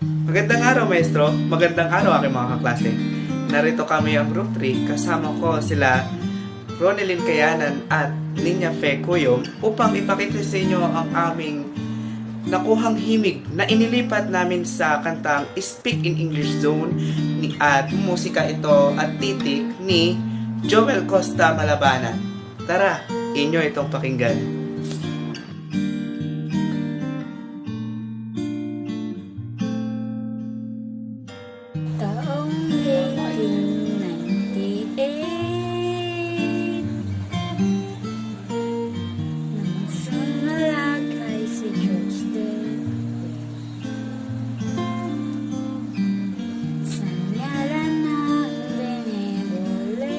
Magandang araw, maestro. Magandang araw, aking mga kaklase. Narito kami ang Group 3. Kasama ko sila Ronelyn Kayanan at Linya Fe Kuyom upang ipakita sa inyo ang aming nakuhang himig na inilipat namin sa kantang Speak in English Zone at musika ito at titik ni Joel Costa Malabanan. Tara, inyo itong pakinggan. Taong 1898 nang sumalakay si George Dewey sa ngalan ng benevolent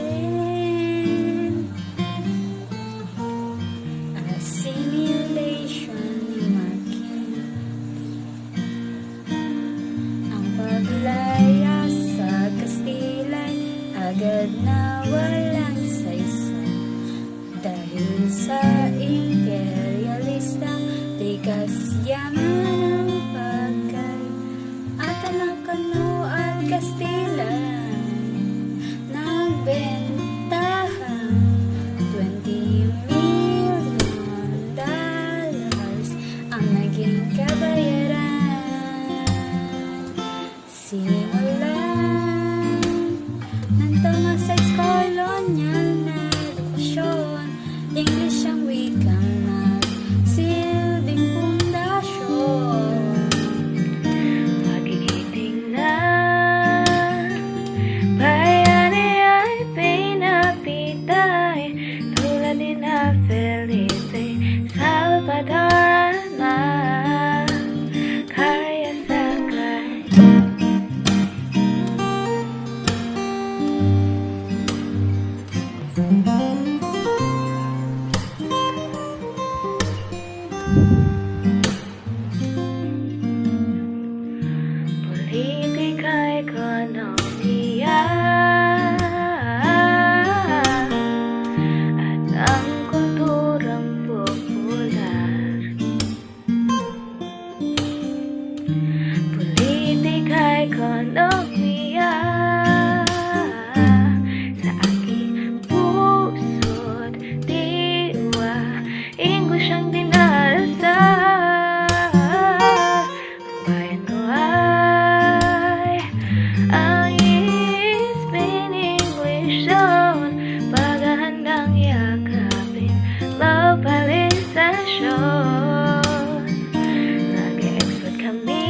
assimilation ni Mackenzie. Ang paglaya sa Kastilay agad na walang saysay dahil sa imperialistang likas yaman ng pagkay at ang Kano at Kastilay nagbentahan $20 million ang naging kabayaran. Simulan ng tama sa kolonyal na edukasyon, English ang wikang nagsilbing pundasyon. Pagigiting na bayani ay pinapitay tulad ni na Felipe Salvador na kaya sakay. Politika, ekonomiya at ang kulturang popular. Politika, ekonomiya sa aking puso't diwa, English ang dinarasal. Ang bayan ko ay ang Speak English Zone, paghahandang yakapin globalisasyon. Nag-export kami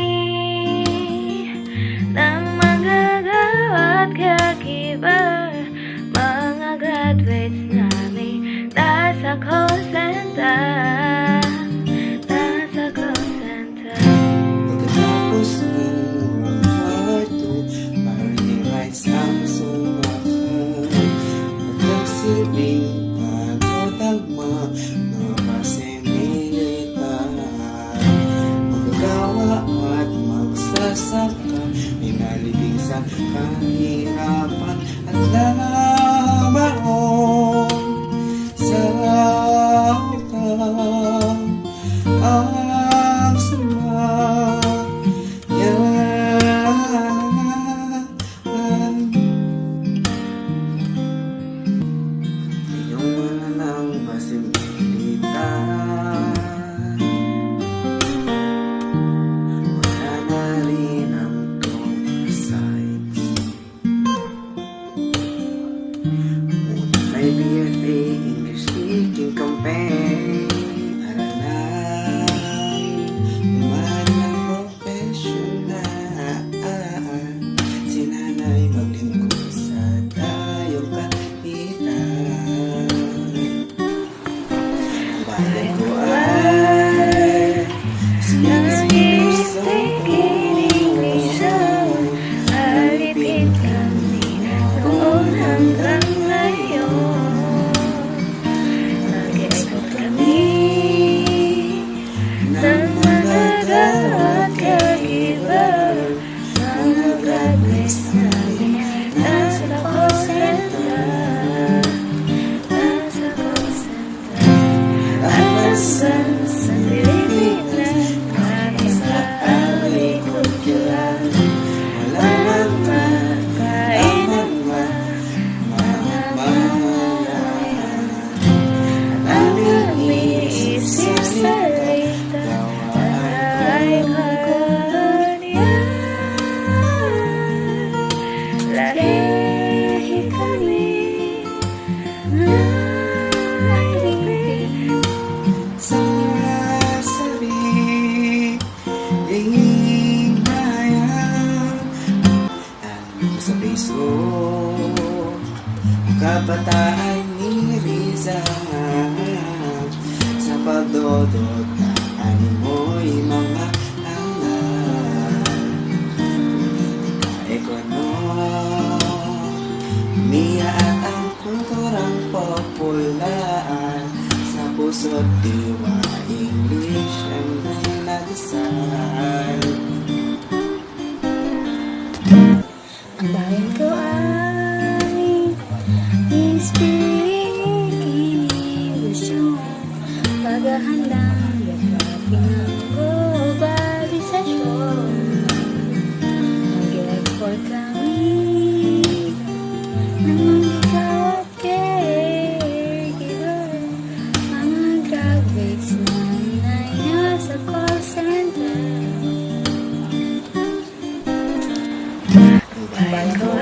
ng manggagawa at kakiba, mga graduates namin nasa call center, nasa call center. Pagkatapos ng World War II, party rights ang sumahan. Nagsilbing tagma ng base militar. Magagawa at magsasaka, inalibing sa kahirapan at labaon sa utang. Ang samayan, iyong mga nang masimilitan, wala na rin ang two sides. kabataan ni Riza. Sa pagdodotaan mo'y mga hangal, politika, ekonomiya at ang kulturang popular. Sa puso't diwa, English ang nagdasal. Ang bayan ko ay inspiration, paghahandang yakapin ng globalisasyon. Mag-export kami ng mga ikaw at caregiver, mga graduates na nasa call center. Ang bayan ko